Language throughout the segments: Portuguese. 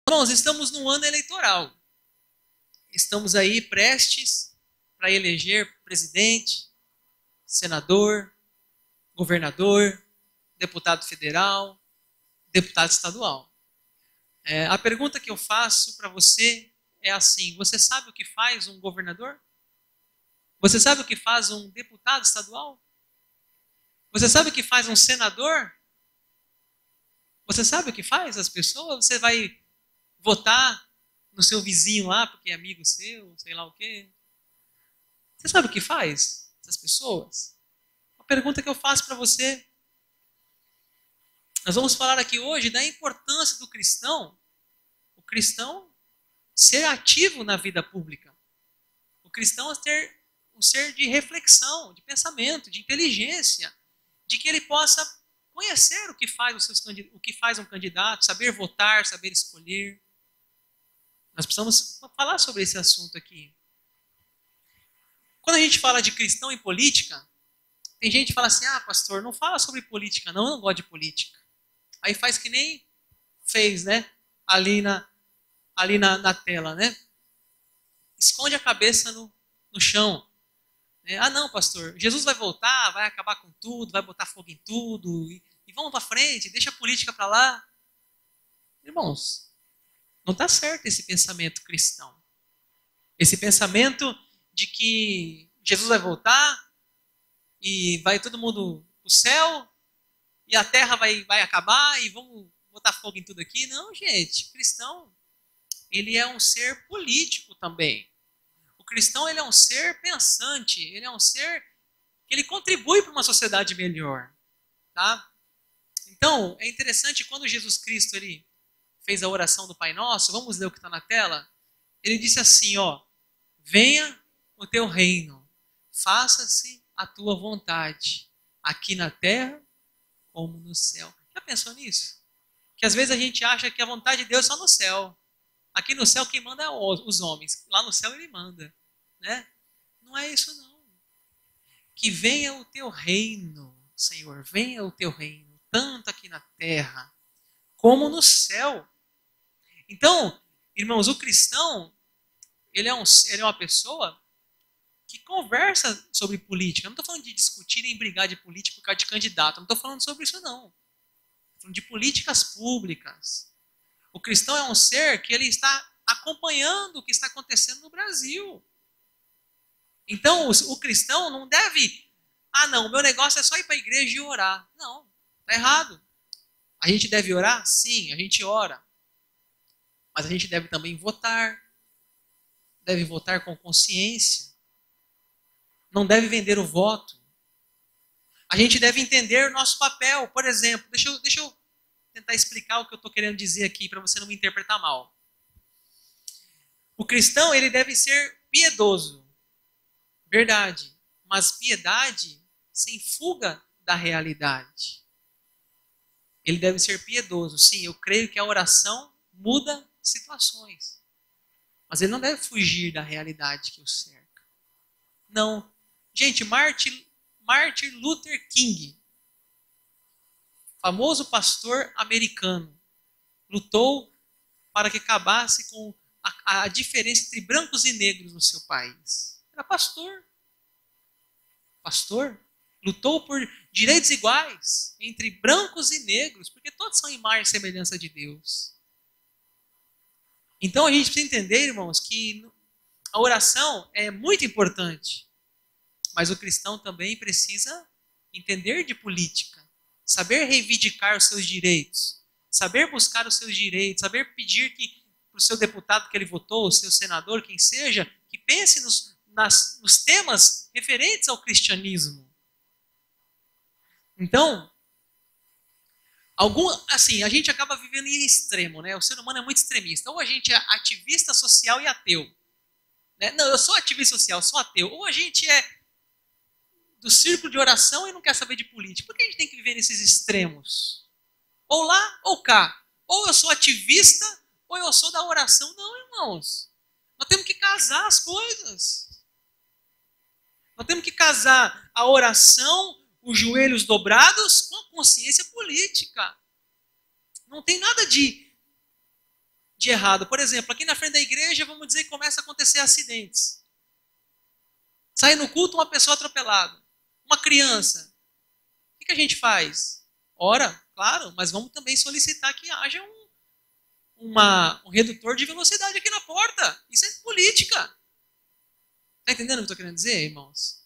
Irmãos, estamos no ano eleitoral. Estamos aí prestes para eleger presidente, senador, governador, deputado federal, deputado estadual. A pergunta que eu faço para você é assim: você sabe o que faz um governador? Você sabe o que faz um deputado estadual? Você sabe o que faz um senador? Você sabe o que faz as pessoas? Você vai votar no seu vizinho lá, porque é amigo seu, sei lá o quê? Você sabe o que faz essas pessoas? Uma pergunta que eu faço para você. Nós vamos falar aqui hoje da importância do cristão, o cristão ser ativo na vida pública. O cristão ter um ser de reflexão, de pensamento, de inteligência, de que ele possa conhecer o que faz um candidato, saber votar, saber escolher. Nós precisamos falar sobre esse assunto aqui. Quando a gente fala de cristão em política, tem gente que fala assim: ah, pastor, não fala sobre política, não, eu não gosto de política. Aí faz que nem fez, né? Ali na tela, né? Esconde a cabeça no chão. Ah, não, pastor, Jesus vai voltar, vai acabar com tudo, vai botar fogo em tudo, e vamos para frente, deixa a política para lá. Irmãos, não está certo esse pensamento cristão. Esse pensamento de que Jesus vai voltar e vai todo mundo para o céu e a terra vai acabar e vamos botar fogo em tudo aqui. Não, gente, o cristão, ele é um ser político também. O cristão, ele é um ser pensante, ele é um ser que ele contribui para uma sociedade melhor, tá? Então, é interessante quando Jesus Cristo ele fez a oração do Pai Nosso, vamos ler o que está na tela. Ele disse assim, ó: venha o teu reino, faça-se a tua vontade, aqui na terra como no céu. Já pensou nisso? Que às vezes a gente acha que a vontade de Deus é só no céu. Aqui no céu quem manda é os homens, lá no céu ele manda, né? Não é isso não. Que venha o teu reino, Senhor, venha o teu reino, tanto aqui na terra como no céu. Então, irmãos, o cristão, ele é uma pessoa que conversa sobre política. Eu não estou falando de discutir nem brigar de política por causa de candidato. Eu não estou falando sobre isso, não. Estou falando de políticas públicas. O cristão é um ser que ele está acompanhando o que está acontecendo no Brasil. Então, o cristão não deve... Ah, não, o meu negócio é só ir para a igreja e orar. Não, está errado. A gente deve orar? Sim, a gente ora. Mas a gente deve também votar. Deve votar com consciência. Não deve vender o voto. A gente deve entender o nosso papel. Por exemplo, deixa eu tentar explicar o que eu estou querendo dizer aqui para você não me interpretar mal. O cristão, ele deve ser piedoso. Verdade. Mas piedade sem fuga da realidade. Ele deve ser piedoso. Sim, eu creio que a oração muda situações. Mas ele não deve fugir da realidade que o cerca. Não. Gente, Martin Luther King, famoso pastor americano, lutou para que acabasse com a diferença entre brancos e negros no seu país. Era pastor. Pastor. Lutou por direitos iguais entre brancos e negros, porque todos são imagem e semelhança de Deus. Então a gente precisa entender, irmãos, que a oração é muito importante. Mas o cristão também precisa entender de política, saber reivindicar os seus direitos, saber buscar os seus direitos, saber pedir que para o seu deputado que ele votou, o seu senador, quem seja, que pense nos temas referentes ao cristianismo. Então, a gente acaba vivendo em extremo, né? O ser humano é muito extremista. Ou a gente é ativista social e ateu. Né? Não, eu sou ativista social, sou ateu. Ou a gente é do círculo de oração e não quer saber de política. Por que a gente tem que viver nesses extremos? Ou lá ou cá. Ou eu sou ativista ou eu sou da oração. Não, irmãos. Nós temos que casar as coisas. Nós temos que casar a oração, os joelhos dobrados, com a consciência política. Não tem nada de de errado. Por exemplo, aqui na frente da igreja, vamos dizer que começa a acontecer acidentes. Sai no culto uma pessoa atropelada, uma criança. O que a gente faz? Ora, claro, mas vamos também solicitar que haja um redutor de velocidade aqui na porta. Isso é política. Está entendendo o que eu estou querendo dizer, irmãos?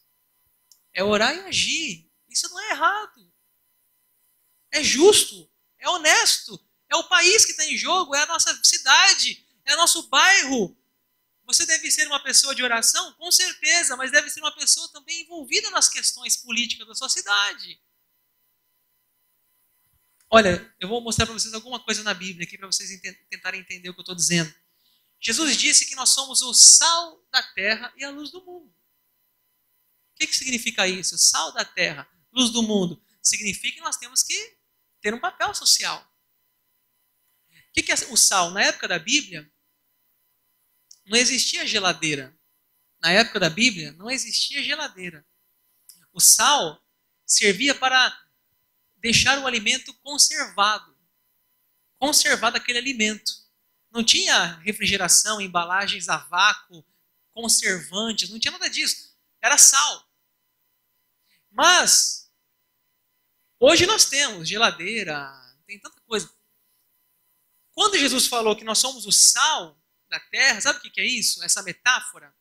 É orar e agir. Isso não é errado. É justo, é honesto. É o país que está em jogo, é a nossa cidade, é o nosso bairro. Você deve ser uma pessoa de oração? Com certeza, mas deve ser uma pessoa também envolvida nas questões políticas da sua cidade. Olha, eu vou mostrar para vocês alguma coisa na Bíblia aqui para vocês tentarem entender o que eu estou dizendo. Jesus disse que nós somos o sal da terra e a luz do mundo. O que significa isso? Sal da terra, luz do mundo. Significa que nós temos que ter um papel social. O que é o sal? Na época da Bíblia, não existia geladeira. Na época da Bíblia, não existia geladeira. O sal servia para deixar o alimento conservado. Conservado aquele alimento. Não tinha refrigeração, embalagens a vácuo, conservantes, não tinha nada disso. Era sal. Mas, hoje nós temos geladeira, tem tanta coisa. Quando Jesus falou que nós somos o sal da terra, sabe o que é isso? Essa metáfora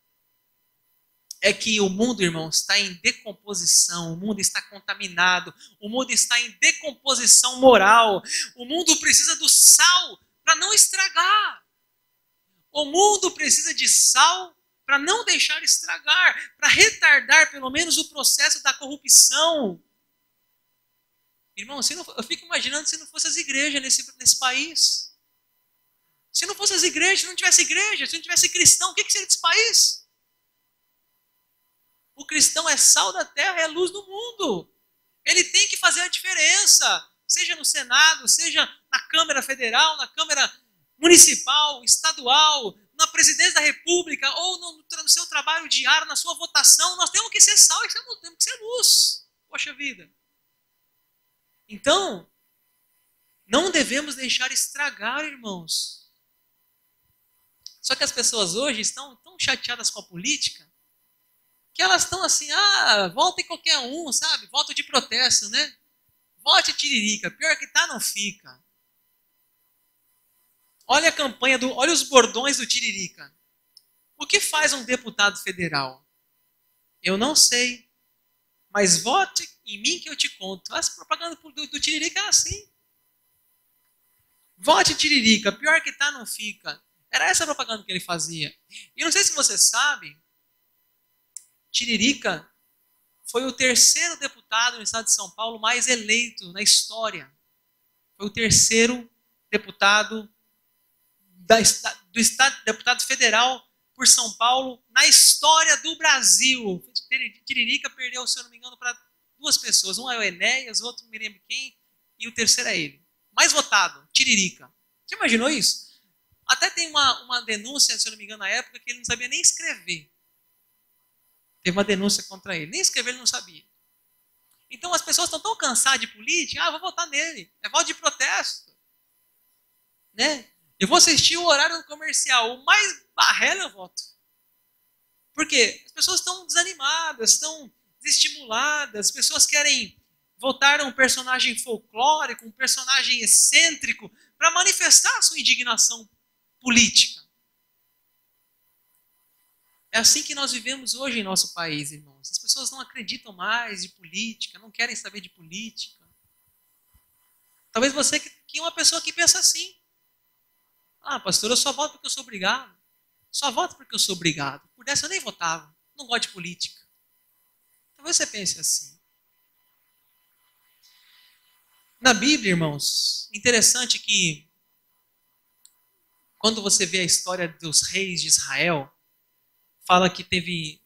é que o mundo, irmãos, está em decomposição, o mundo está contaminado, o mundo está em decomposição moral, o mundo precisa do sal para não estragar. O mundo precisa de sal para não deixar estragar, para retardar pelo menos o processo da corrupção. Irmão, eu fico imaginando se não fosse as igrejas nesse país. Se não fosse as igrejas, se não tivesse igreja, se não tivesse cristão, o que seria desse país? O cristão é sal da terra, é luz do mundo. Ele tem que fazer a diferença, seja no Senado, seja na Câmara Federal, na Câmara Municipal, Estadual, na Presidência da República, ou no seu trabalho diário, na sua votação. Nós temos que ser sal e temos que ser luz. Poxa vida. Então, não devemos deixar estragar, irmãos. Só que as pessoas hoje estão tão chateadas com a política que elas estão assim, votem qualquer um, sabe? Voto de protesto, né? Vote Tiririca, pior que tá, não fica. Olha a campanha, olha os bordões do Tiririca. O que faz um deputado federal? Eu não sei, mas vote em mim que eu te conto. As propagandas do Tiririca é assim. Vote Tiririca, pior que tá, não fica. Era essa a propaganda que ele fazia. E não sei se você sabe, Tiririca foi o terceiro deputado no estado de São Paulo mais eleito na história. Foi o terceiro deputado do estado, deputado federal por São Paulo na história do Brasil. Tiririca perdeu, se eu não me engano, para duas pessoas. Um é o Enéas, o outro não me lembro quem, e o terceiro é ele. Mais votado, Tiririca. Você imaginou isso? Até tem uma denúncia, se eu não me engano, na época, que ele não sabia nem escrever. Teve uma denúncia contra ele. Nem escrever ele não sabia. Então as pessoas estão tão cansadas de política, vou votar nele. É voto de protesto. Né? Eu vou assistir o horário do comercial. O mais barrela eu voto. Por quê? As pessoas estão desanimadas, estão desestimuladas. As pessoas querem votar um personagem folclórico, um personagem excêntrico, para manifestar a sua indignação política. É assim que nós vivemos hoje em nosso país, irmãos. As pessoas não acreditam mais de política, não querem saber de política. Talvez você que é uma pessoa que pensa assim. Pastor, eu só voto porque eu sou obrigado. Só voto porque eu sou obrigado. Por dessa eu nem votava. Não gosto de política. Talvez você pense assim. Na Bíblia, irmãos, interessante que quando você vê a história dos reis de Israel, fala que teve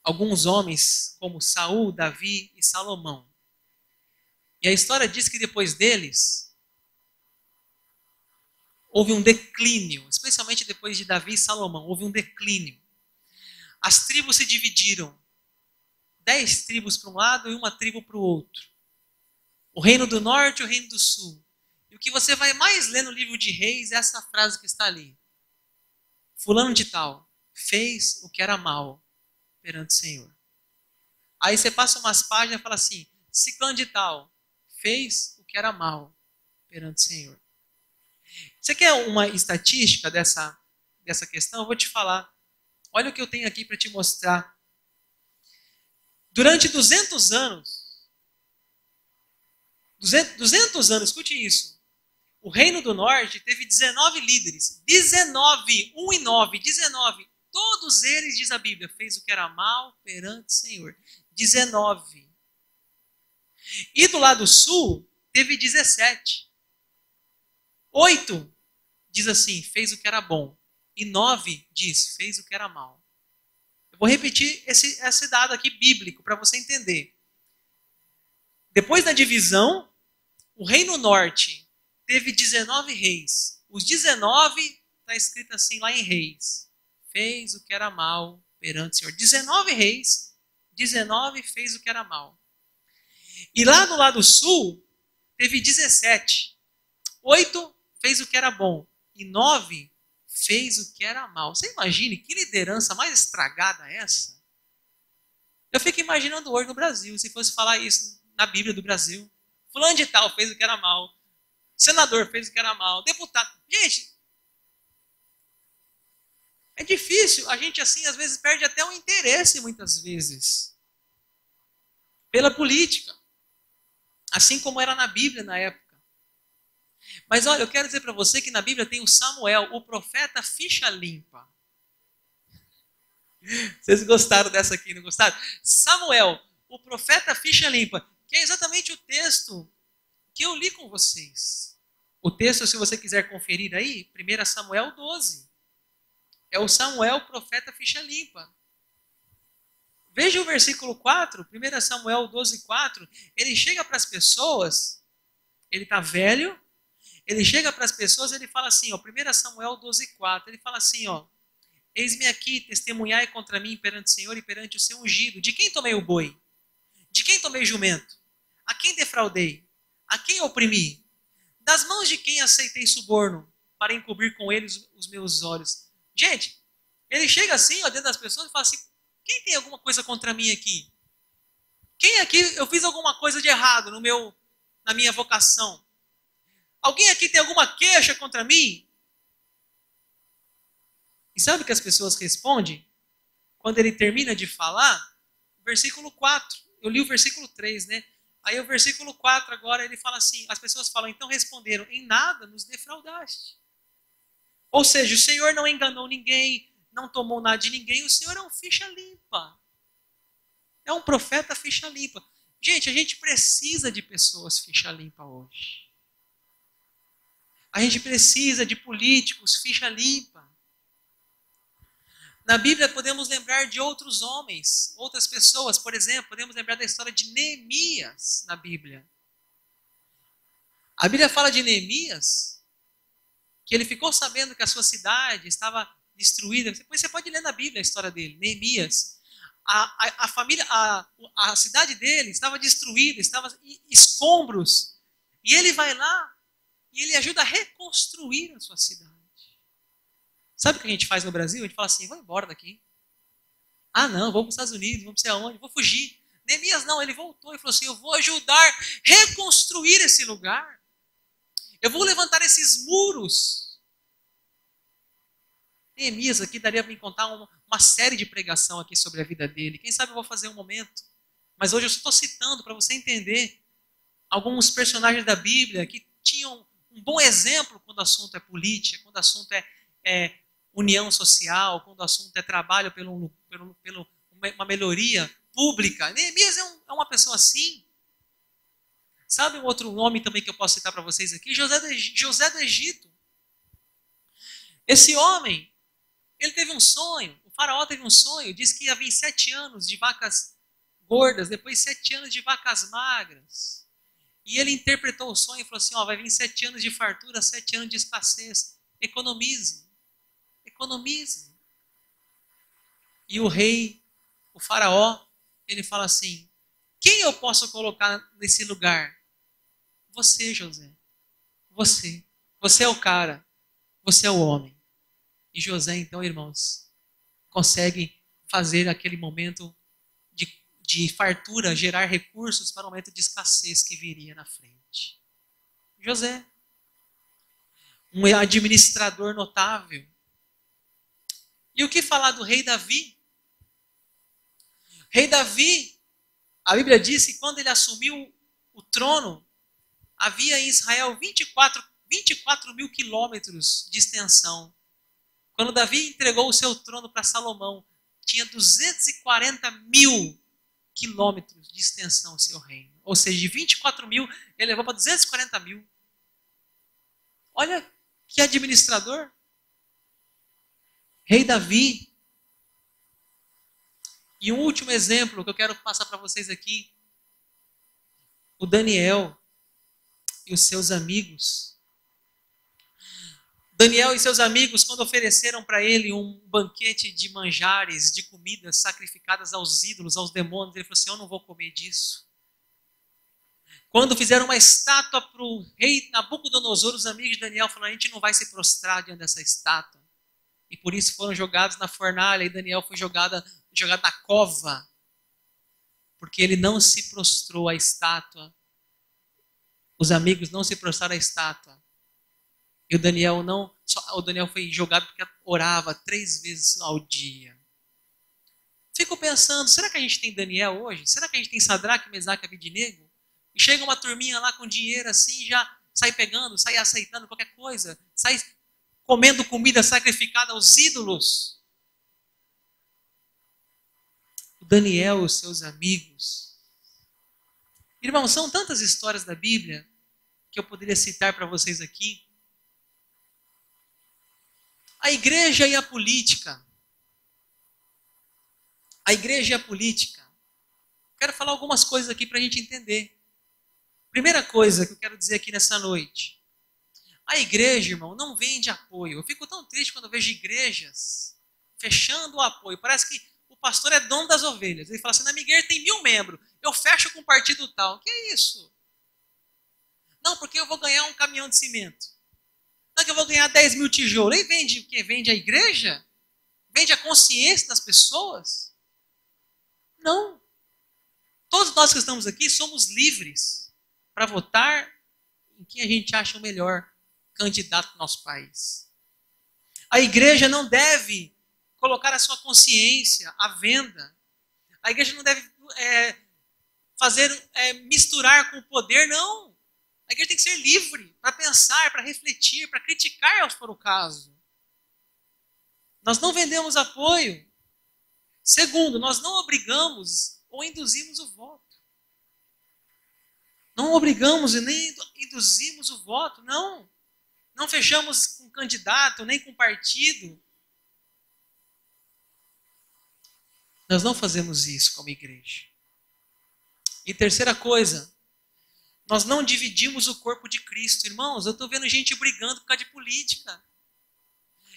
alguns homens como Saul, Davi e Salomão. E a história diz que depois deles houve um declínio, especialmente depois de Davi e Salomão, houve um declínio. As tribos se dividiram. 10 tribos para um lado e uma tribo para o outro. O reino do norte e o reino do sul. E o que você vai mais ler no livro de Reis é essa frase que está ali. Fulano de tal fez o que era mal perante o Senhor. Aí você passa umas páginas e fala assim, ciclano de tal fez o que era mal perante o Senhor. Você quer uma estatística dessa questão? Eu vou te falar. Olha o que eu tenho aqui para te mostrar. Durante 200 anos, 200 anos, escute isso. O Reino do Norte teve 19 líderes. 19, 1 e 9, 19. Todos eles, diz a Bíblia, fez o que era mal perante o Senhor. 19. E do lado sul, teve 17. 8 diz assim, fez o que era bom. E 9 diz, fez o que era mal. Eu vou repetir esse dado aqui bíblico para você entender. Depois da divisão, o Reino Norte teve 19 reis. Os 19, está escrito assim lá em Reis. Fez o que era mal perante o Senhor. 19 reis, 19 fez o que era mal. E lá do lado sul, teve 17. 8 fez o que era bom. E 9 fez o que era mal. Você imagine que liderança mais estragada é essa? Eu fico imaginando hoje no Brasil, se fosse falar isso na Bíblia do Brasil. Fulano de tal fez o que era mal. Senador fez o que era mal. Deputado. Gente, é difícil. A gente assim, às vezes, perde até o interesse, muitas vezes, pela política. Assim como era na Bíblia na época. Mas olha, eu quero dizer para você que na Bíblia tem o Samuel, o profeta ficha limpa. Vocês gostaram dessa aqui, não gostaram? Samuel, o profeta ficha limpa, que é exatamente o texto que eu li com vocês. O texto, se você quiser conferir aí, 1 Samuel 12. É o Samuel, profeta ficha limpa. Veja o versículo 4, 1 Samuel 12, 4. Ele chega para as pessoas, ele está velho, ele chega para as pessoas e ele fala assim, ó, 1 Samuel 12, 4, ele fala assim, ó, eis-me aqui, testemunhai contra mim perante o Senhor e perante o seu ungido. De quem tomei o boi? De quem tomei jumento? A quem defraudei? A quem oprimi? Das mãos de quem aceitei suborno para encobrir com eles os meus olhos? Gente, ele chega assim, ó, dentro das pessoas e fala assim, quem tem alguma coisa contra mim aqui? Quem aqui eu fiz alguma coisa de errado na minha vocação? Alguém aqui tem alguma queixa contra mim? E sabe o que as pessoas respondem? Quando ele termina de falar, versículo 4. Eu li o versículo 3, né? Aí o versículo 4 agora ele fala assim, as pessoas falam, então responderam, em nada nos defraudaste. Ou seja, o Senhor não enganou ninguém, não tomou nada de ninguém, o Senhor é um ficha limpa. É um profeta ficha limpa. Gente, a gente precisa de pessoas ficha limpa hoje. A gente precisa de políticos ficha limpa. Na Bíblia podemos lembrar de outros homens, outras pessoas. Por exemplo, podemos lembrar da história de Neemias na Bíblia. A Bíblia fala de Neemias, que ele ficou sabendo que a sua cidade estava destruída. Depois você pode ler na Bíblia a história dele, Neemias. A cidade dele estava destruída, estava em escombros. E ele vai lá e ele ajuda a reconstruir a sua cidade. Sabe o que a gente faz no Brasil? A gente fala assim, vou embora daqui. Ah não, vou para os Estados Unidos, vou não sei aonde, vou fugir. Neemias não, ele voltou e falou assim, eu vou ajudar a reconstruir esse lugar. Eu vou levantar esses muros. Neemias aqui daria para me contar uma série de pregação aqui sobre a vida dele. Quem sabe eu vou fazer um momento. Mas hoje eu só estou citando para você entender alguns personagens da Bíblia que tinham um bom exemplo quando o assunto é política, quando o assunto é união social, quando o assunto é trabalho pelo uma melhoria pública. Neemias é uma pessoa assim. Sabe um outro nome também que eu posso citar para vocês aqui? José do Egito. Esse homem, ele teve um sonho, o faraó teve um sonho, disse que ia vir 7 anos de vacas gordas, depois 7 anos de vacas magras. E ele interpretou o sonho e falou assim, ó, vai vir 7 anos de fartura, 7 anos de escassez. Economize. Economize. E o rei, o faraó, ele fala assim, quem eu posso colocar nesse lugar? Você, José. você. Você é o cara. Você é o homem. E José, então, irmãos, consegue fazer aquele momento de fartura, gerar recursos para o momento de escassez que viria na frente. José, um administrador notável. E o que falar do rei Davi? Rei Davi, a Bíblia diz que quando ele assumiu o trono, havia em Israel 24 mil quilômetros de extensão. Quando Davi entregou o seu trono para Salomão, tinha 240 mil quilômetros de extensão o seu reino. Ou seja, de 24 mil, ele levou para 240 mil. Olha que administrador. Rei Davi. E um último exemplo que eu quero passar para vocês aqui. O Daniel e os seus amigos. Daniel e seus amigos, quando ofereceram para ele um banquete de manjares, de comidas sacrificadas aos ídolos, aos demônios, ele falou assim, eu não vou comer disso. Quando fizeram uma estátua para o rei Nabucodonosor, os amigos de Daniel falaram, a gente não vai se prostrar diante dessa estátua. E por isso foram jogados na fornalha, e Daniel foi jogado na cova, porque ele não se prostrou à estátua. Os amigos não se prostraram à estátua. E o Daniel foi jogado porque orava 3 vezes ao dia. Fico pensando, será que a gente tem Daniel hoje? Será que a gente tem Sadraque, Mesaque e Abednego? E chega uma turminha lá com dinheiro assim, já sai pegando, sai aceitando qualquer coisa, sai comendo comida sacrificada aos ídolos. O Daniel e os seus amigos. Irmãos, são tantas histórias da Bíblia que eu poderia citar para vocês aqui. A igreja e a política. A igreja e a política. Quero falar algumas coisas aqui para a gente entender. Primeira coisa que eu quero dizer aqui nessa noite. A igreja, irmão, não vende apoio. Eu fico tão triste quando eu vejo igrejas fechando o apoio. Parece que o pastor é dono das ovelhas. Ele fala assim, na minha igreja tem 1000 membros. Eu fecho com o partido tal. Que é isso? Não, porque eu vou ganhar um caminhão de cimento. Não, que eu vou ganhar 10 mil tijolos. Ele vende o quê? Vende a igreja? Vende a consciência das pessoas? Não. Todos nós que estamos aqui somos livres para votar em quem a gente acha o melhor candidato do nosso país. A igreja não deve colocar a sua consciência à venda. A igreja não deve misturar com o poder, não. A igreja tem que ser livre para pensar, para refletir, para criticar, se for o caso. Nós não vendemos apoio. Segundo, nós não obrigamos ou induzimos o voto. Não obrigamos e nem induzimos o voto, não. Não fechamos com candidato, nem com partido. Nós não fazemos isso como igreja. E terceira coisa, nós não dividimos o corpo de Cristo. Irmãos, eu estou vendo gente brigando por causa de política.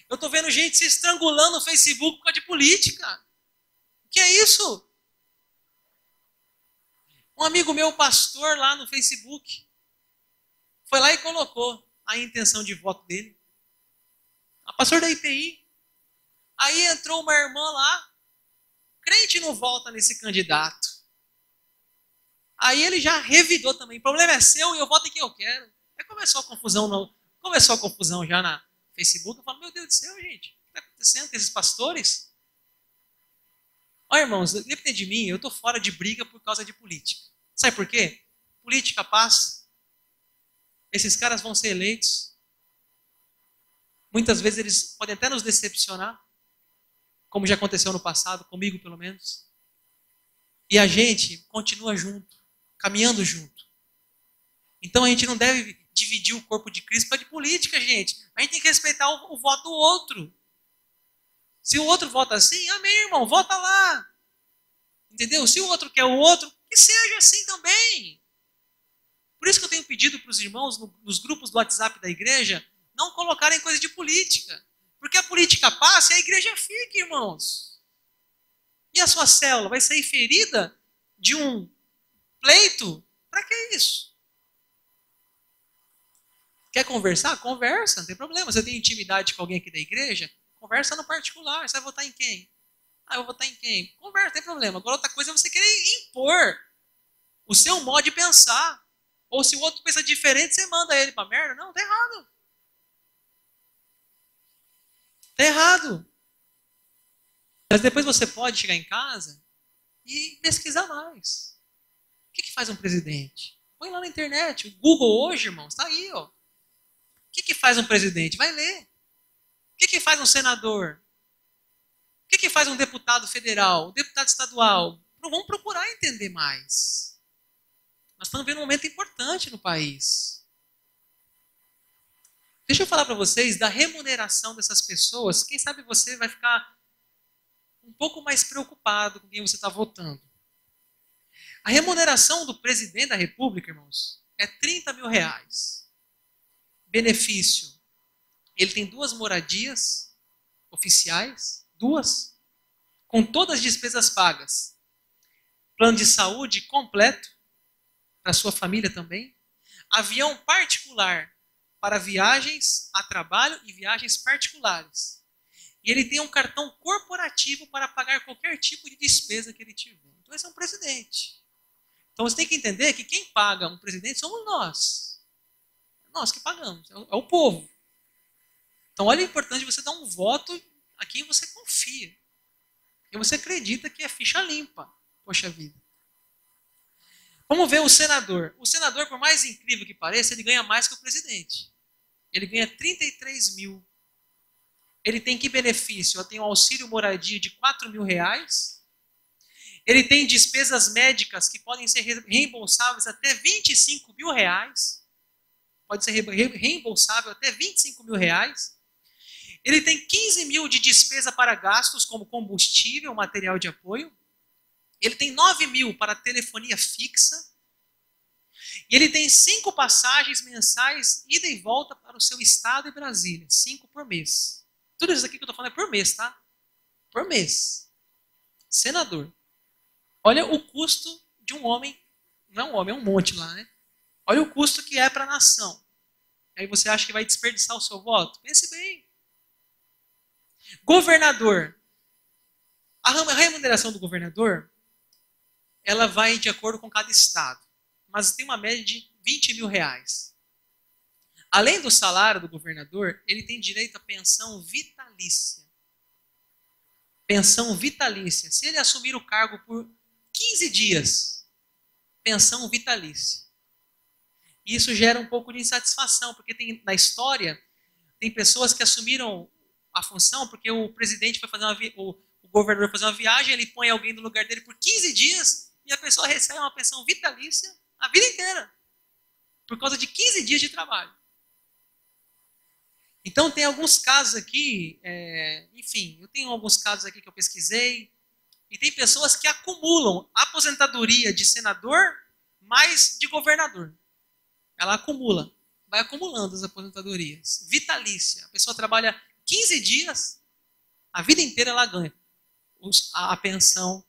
Eu estou vendo gente se estrangulando no Facebook por causa de política. O que é isso? Um amigo meu, pastor, lá no Facebook, foi lá e colocou a intenção de voto dele. A pastor da IPI. Aí entrou uma irmã lá, crente não vota nesse candidato. Aí ele já revidou também. O problema é seu e eu voto em quem eu quero. Aí começou a confusão, não. Começou a confusão já na Facebook. Eu falo, meu Deus do céu, gente. O que está acontecendo com esses pastores? Olha, irmãos, depende de mim, eu estou fora de briga por causa de política. Sabe por quê? Política passa. Esses caras vão ser eleitos. Muitas vezes eles podem até nos decepcionar, como já aconteceu no passado, comigo pelo menos. E a gente continua junto, caminhando junto. Então a gente não deve dividir o corpo de Cristo para de política, gente. A gente tem que respeitar o voto do outro. Se o outro vota assim, amém, irmão, vota lá. Entendeu? Se o outro quer o outro, que seja assim também. Por isso que eu tenho pedido para os irmãos, nos grupos do WhatsApp da igreja, não colocarem coisa de política. Porque a política passa e a igreja fica, irmãos. E a sua célula vai sair ferida de um pleito? Para que isso? Quer conversar? Conversa, não tem problema. Você tem intimidade com alguém aqui da igreja? Conversa no particular. Você vai votar em quem? Ah, eu vou votar em quem? Conversa, não tem problema. Agora outra coisa é você querer impor o seu modo de pensar. Ou se o outro pensa diferente, você manda ele pra merda. Não, tá errado. Tá errado. Mas depois você pode chegar em casa e pesquisar mais. O que faz um presidente? Põe lá na internet. O Google hoje, irmãos, está aí, ó. O que faz um presidente? Vai ler. O que faz um senador? O que faz um deputado federal? Um deputado estadual? Vamos procurar entender mais. Nós estamos vendo um momento importante no país. Deixa eu falar para vocês da remuneração dessas pessoas. Quem sabe você vai ficar um pouco mais preocupado com quem você está votando. A remuneração do presidente da República, irmãos, é R$30.000. Benefício. Ele tem 2 moradias oficiais, 2, com todas as despesas pagas. Plano de saúde completo, para sua família também. Avião particular para viagens a trabalho e viagens particulares. E ele tem um cartão corporativo para pagar qualquer tipo de despesa que ele tiver. Então esse é um presidente. Então você tem que entender que quem paga um presidente somos nós. Nós que pagamos, é o povo. Então olha a importância de você dar um voto a quem você confia. E você acredita que é ficha limpa. Poxa vida. Vamos ver o senador. O senador, por mais incrível que pareça, ele ganha mais que o presidente. Ele ganha 33 mil. Ele tem que benefício? Ele tem um auxílio moradia de R$4.000. Ele tem despesas médicas que podem ser reembolsáveis até R$25.000. Pode ser reembolsável até R$25.000. Ele tem 15 mil de despesa para gastos como combustível, material de apoio. Ele tem 9 mil para telefonia fixa. E ele tem 5 passagens mensais, ida e volta para o seu estado e Brasília. 5 por mês. Tudo isso aqui que eu estou falando é por mês, tá? Por mês. Senador. Olha o custo de um homem. Não é um homem, é um monte lá, né? Olha o custo que é para a nação. Aí você acha que vai desperdiçar o seu voto? Pense bem. Governador. A remuneração do governador, ela vai de acordo com cada estado. Mas tem uma média de R$20.000. Além do salário do governador, ele tem direito à pensão vitalícia. Pensão vitalícia. Se ele assumir o cargo por 15 dias, pensão vitalícia. Isso gera um pouco de insatisfação, porque na história, tem pessoas que assumiram a função porque o presidente foi fazer o governador fazer uma viagem, ele põe alguém no lugar dele por 15 dias e a pessoa recebe uma pensão vitalícia a vida inteira, por causa de 15 dias de trabalho. Então tem alguns casos aqui, enfim, eu tenho alguns casos aqui que eu pesquisei, e tem pessoas que acumulam aposentadoria de senador mais de governador. Ela acumula, vai acumulando as aposentadorias. Vitalícia, a pessoa trabalha 15 dias, a vida inteira ela ganha a pensão.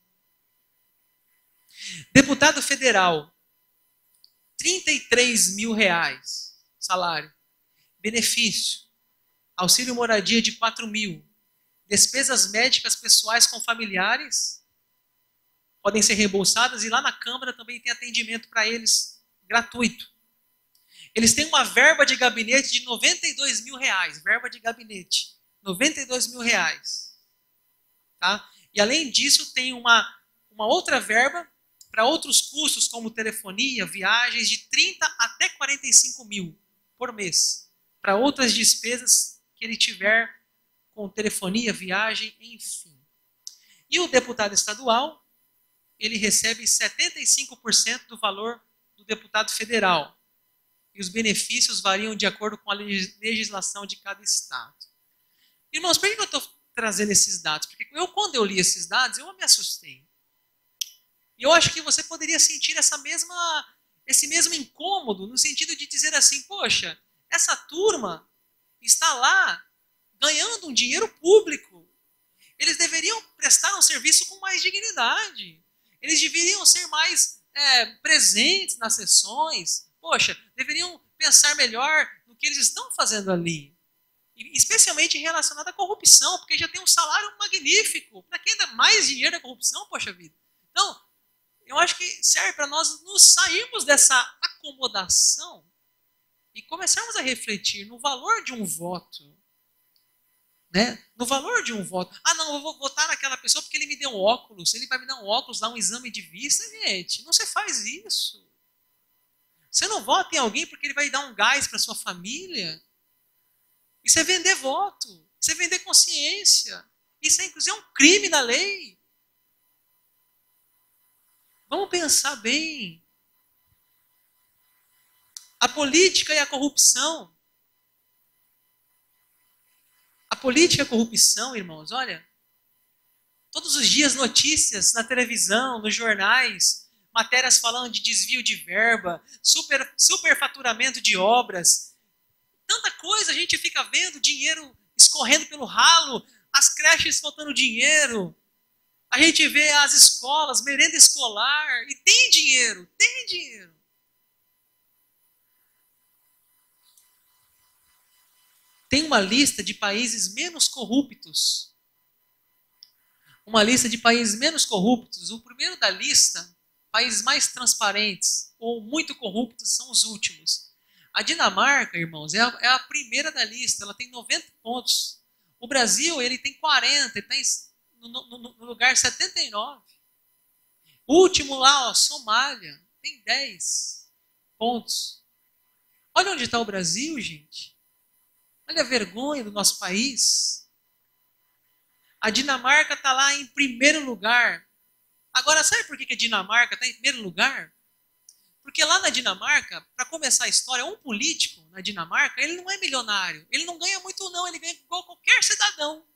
Deputado federal, R$33.000 salário. Benefício, auxílio moradia de 4 mil. Despesas médicas pessoais com familiares podem ser reembolsadas e lá na Câmara também tem atendimento para eles gratuito. Eles têm uma verba de gabinete de R$92.000. Verba de gabinete, R$92.000. Tá? E além disso tem uma outra verba para outros custos como telefonia, viagens de 30 até 45 mil por mês. Para outras despesas que ele tiver com telefonia, viagem, enfim. E o deputado estadual, ele recebe 75% do valor do deputado federal. E os benefícios variam de acordo com a legislação de cada estado. Irmãos, por que eu estou trazendo esses dados? Porque quando eu li esses dados, eu me assustei. E eu acho que você poderia sentir esse mesmo incômodo, no sentido de dizer assim, poxa, essa turma está lá ganhando um dinheiro público. Eles deveriam prestar um serviço com mais dignidade. Eles deveriam ser mais presentes nas sessões. Poxa, deveriam pensar melhor no que eles estão fazendo ali. Especialmente relacionado à corrupção, porque já tem um salário magnífico. Para quem dá mais dinheiro à corrupção, poxa vida. Então, eu acho que serve para nós nos sairmos dessa acomodação e começarmos a refletir no valor de um voto. Né? No valor de um voto. Ah, não, eu vou votar naquela pessoa porque ele me deu um óculos. Ele vai me dar um óculos, dar um exame de vista. Gente, não se faz isso. Você não vota em alguém porque ele vai dar um gás para sua família. Isso é vender voto. Isso é vender consciência. Isso é, inclusive, um crime na lei. Vamos pensar bem. A política e a corrupção. A política e a corrupção, irmãos, olha, todos os dias notícias na televisão, nos jornais, matérias falando de desvio de verba, superfaturamento de obras. Tanta coisa a gente fica vendo, dinheiro escorrendo pelo ralo, as creches faltando dinheiro. A gente vê as escolas, merenda escolar, e tem dinheiro, tem dinheiro. Tem uma lista de países menos corruptos. Uma lista de países menos corruptos. O primeiro da lista, países mais transparentes ou muito corruptos, são os últimos. A Dinamarca, irmãos, é a primeira da lista. Ela tem 90 pontos. O Brasil, ele tem 40, ele está no lugar 79. O último lá, ó, Somália, tem 10 pontos. Olha onde está o Brasil, gente. Olha a vergonha do nosso país. A Dinamarca está lá em primeiro lugar. Agora, sabe por que a Dinamarca está em primeiro lugar? Porque lá na Dinamarca, para começar a história, um político na Dinamarca, ele não é milionário. Ele não ganha muito não, ele ganha igual qualquer cidadão.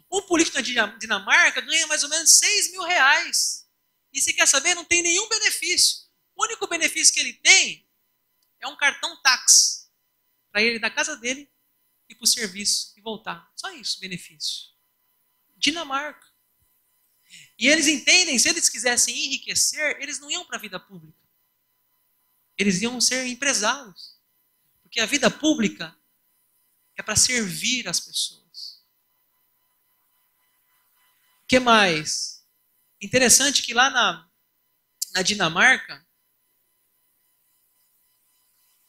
Um político na Dinamarca ganha mais ou menos 6 mil reais. E se quer saber, não tem nenhum benefício. O único benefício que ele tem é um cartão táxi. Para ele ir da casa dele, ir para o serviço e voltar. Só isso, benefício. Dinamarca. E eles entendem, se eles quisessem enriquecer, eles não iam para a vida pública. Eles iam ser empresários. Porque a vida pública é para servir as pessoas. O que mais? Interessante que lá na Dinamarca,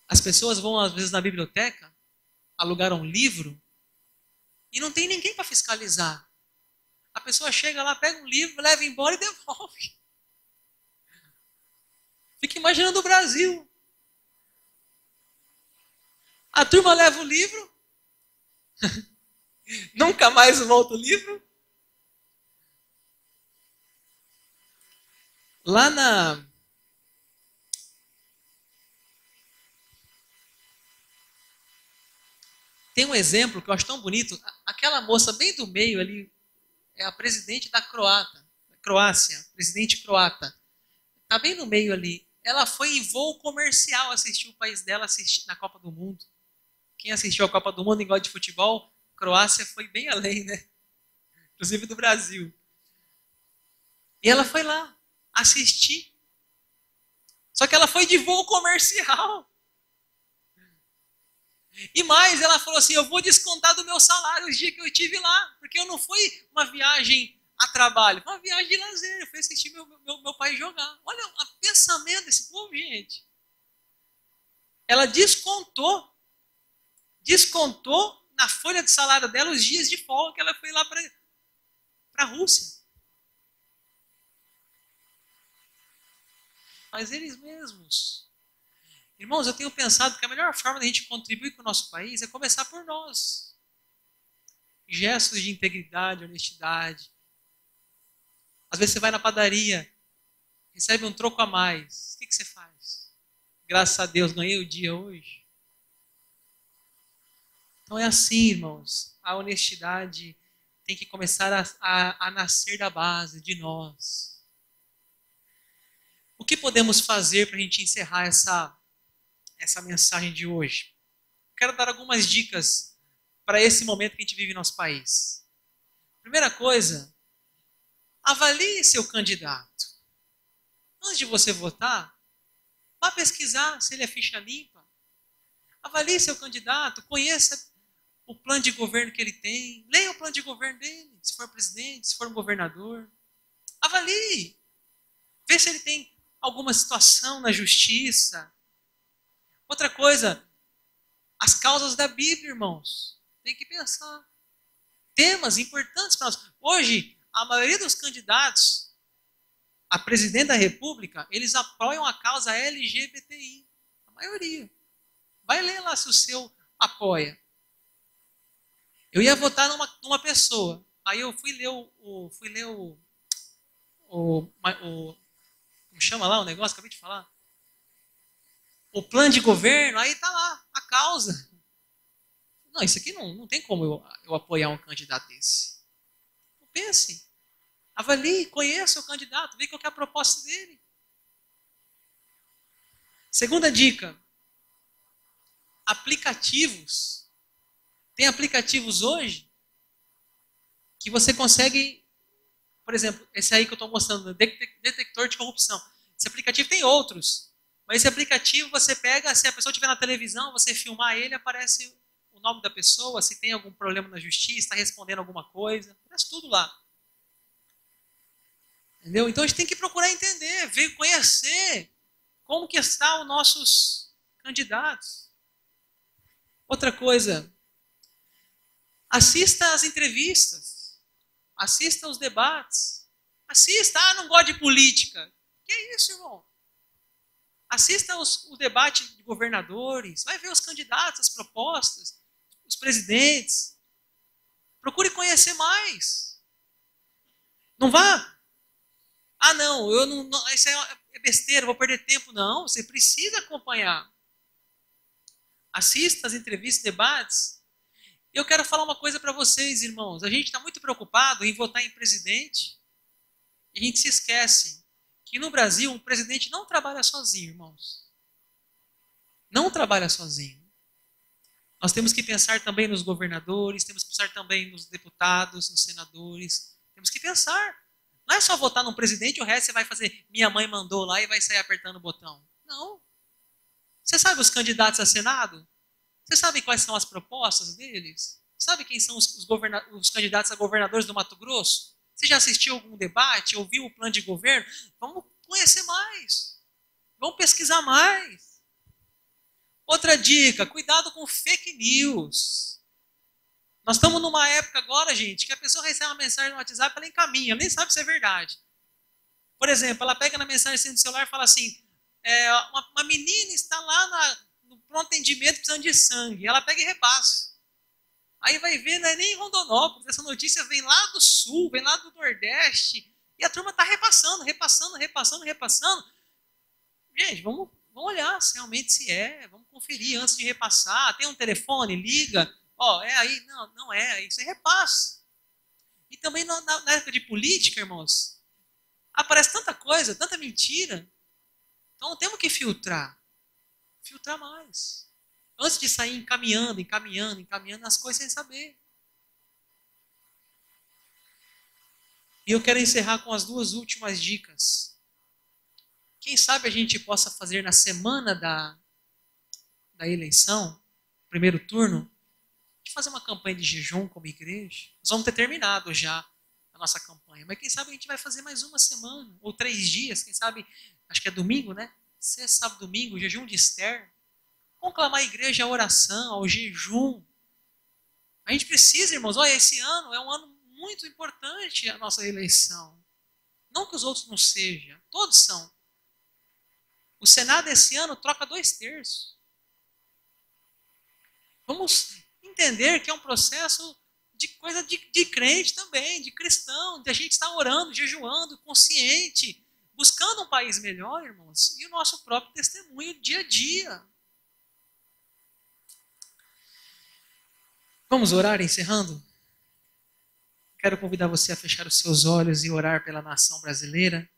as pessoas vão, às vezes, na biblioteca, alugar um livro, e não tem ninguém para fiscalizar. A pessoa chega lá, pega um livro, leva embora e devolve. Fica imaginando o Brasil. A turma leva o livro, nunca mais volta o livro. Lá tem um exemplo que eu acho tão bonito. Aquela moça bem do meio ali é a presidente da Croácia, presidente croata. Está bem no meio ali. Ela foi em voo comercial assistir o país dela assistir na Copa do Mundo. Quem assistiu a Copa do Mundo em gosta de futebol, Croácia foi bem além, né? Inclusive do Brasil. E ela foi lá assistir. Só que ela foi de voo comercial. E mais, ela falou assim, eu vou descontar do meu salário os dias que eu estive lá, porque eu não fui uma viagem a trabalho, foi uma viagem de lazer, eu fui assistir meu pai jogar. Olha o pensamento desse povo, gente. Ela descontou na folha de salário dela os dias de folga que ela foi lá para a Rússia. Mas eles mesmos. Irmãos, eu tenho pensado que a melhor forma de a gente contribuir com o nosso país é começar por nós. Gestos de integridade, honestidade. Às vezes você vai na padaria, recebe um troco a mais. O que você faz? Graças a Deus, ganhei o dia hoje. Então é assim, irmãos. A honestidade tem que começar a nascer da base, de nós. O que podemos fazer para a gente encerrar essa mensagem de hoje? Quero dar algumas dicas para esse momento que a gente vive no nosso país. Primeira coisa, avalie seu candidato. Antes de você votar, vá pesquisar se ele é ficha limpa. Avalie seu candidato, conheça o plano de governo que ele tem, leia o plano de governo dele, se for presidente, se for um governador. Avalie, vê se ele tem alguma situação na justiça. Outra coisa, as causas da Bíblia, irmãos. Tem que pensar. Temas importantes para nós. Hoje, a maioria dos candidatos a presidente da República, eles apoiam a causa LGBTI. A maioria. Vai ler lá se o seu apoia. Eu ia votar numa pessoa. Aí eu fui ler como chama lá o negócio? Acabei de falar. O plano de governo, aí tá lá, a causa. Não, isso aqui não tem como eu apoiar um candidato desse. Não pense. Avalie, conheça o candidato, vê qual é a proposta dele. Segunda dica. Aplicativos. Tem aplicativos hoje que você consegue, por exemplo, esse aí que eu estou mostrando, detector de corrupção. Esse aplicativo tem outros. Mas esse aplicativo você pega, se a pessoa estiver na televisão, você filmar ele, aparece o nome da pessoa, se tem algum problema na justiça, está respondendo alguma coisa, aparece tudo lá. Entendeu? Então a gente tem que procurar entender, ver, conhecer como que estão os nossos candidatos. Outra coisa, assista às entrevistas, assista aos debates, assista, não gosto de política. Que é isso, irmão? Assista o debate de governadores, vai ver os candidatos, as propostas, os presidentes. Procure conhecer mais. Não vá, não, eu não, isso é besteira, vou perder tempo. Não, você precisa acompanhar. Assista as entrevistas, debates. Eu quero falar uma coisa para vocês, irmãos. A gente está muito preocupado em votar em presidente. E a gente se esquece que no Brasil um presidente não trabalha sozinho, irmãos. Não trabalha sozinho. Nós temos que pensar também nos governadores, temos que pensar também nos deputados, nos senadores. Temos que pensar. Não é só votar num presidente e o resto você vai fazer minha mãe mandou lá e vai sair apertando o botão. Não. Você sabe os candidatos a Senado? Você sabe quais são as propostas deles? Sabe quem são os candidatos a governadores do Mato Grosso? Você já assistiu algum debate? Ouviu o plano de governo? Vamos conhecer mais. Vamos pesquisar mais. Outra dica, cuidado com fake news. Nós estamos numa época agora, gente, que a pessoa recebe uma mensagem no WhatsApp, ela encaminha, ela nem sabe se é verdade. Por exemplo, ela pega na mensagem do celular e fala assim, uma menina está lá no pronto atendimento precisando de sangue. Ela pega e repassa. Aí vai ver, não é nem em Rondonópolis, essa notícia vem lá do sul, vem lá do Nordeste, e a turma está repassando. Gente, vamos olhar se realmente se é, vamos conferir antes de repassar. Tem um telefone, liga, é aí, não é, aí você repassa. E também na época de política, irmãos, aparece tanta coisa, tanta mentira. Então temos que filtrar mais. Antes de sair encaminhando as coisas sem saber. E eu quero encerrar com as duas últimas dicas. Quem sabe a gente possa fazer na semana da eleição, primeiro turno, de fazer uma campanha de jejum como igreja. Nós vamos ter terminado já a nossa campanha, mas quem sabe a gente vai fazer mais uma semana, ou 3 dias, quem sabe, acho que é domingo, né? Sexta, sábado, domingo, jejum de Esther. Conclamar a igreja à oração, ao jejum. A gente precisa, irmãos, olha, esse ano é um ano muito importante a nossa eleição. Não que os outros não sejam, todos são. O Senado esse ano troca 2/3. Vamos entender que é um processo de coisa de crente também, de cristão, de a gente estar orando, jejuando, consciente, buscando um país melhor, irmãos, e o nosso próprio testemunho dia a dia. Vamos orar encerrando? Quero convidar você a fechar os seus olhos e orar pela nação brasileira.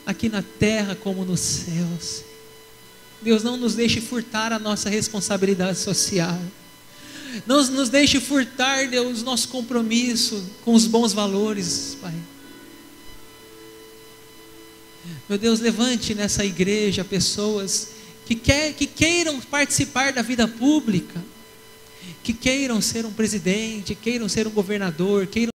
aqui na terra como nos céus. Deus, não nos deixe furtar a nossa responsabilidade social. Não nos deixe furtar, Deus, nosso compromisso com os bons valores, Pai. Meu Deus, levante nessa igreja pessoas que queiram participar da vida pública, que queiram ser um presidente, queiram ser um governador, queiram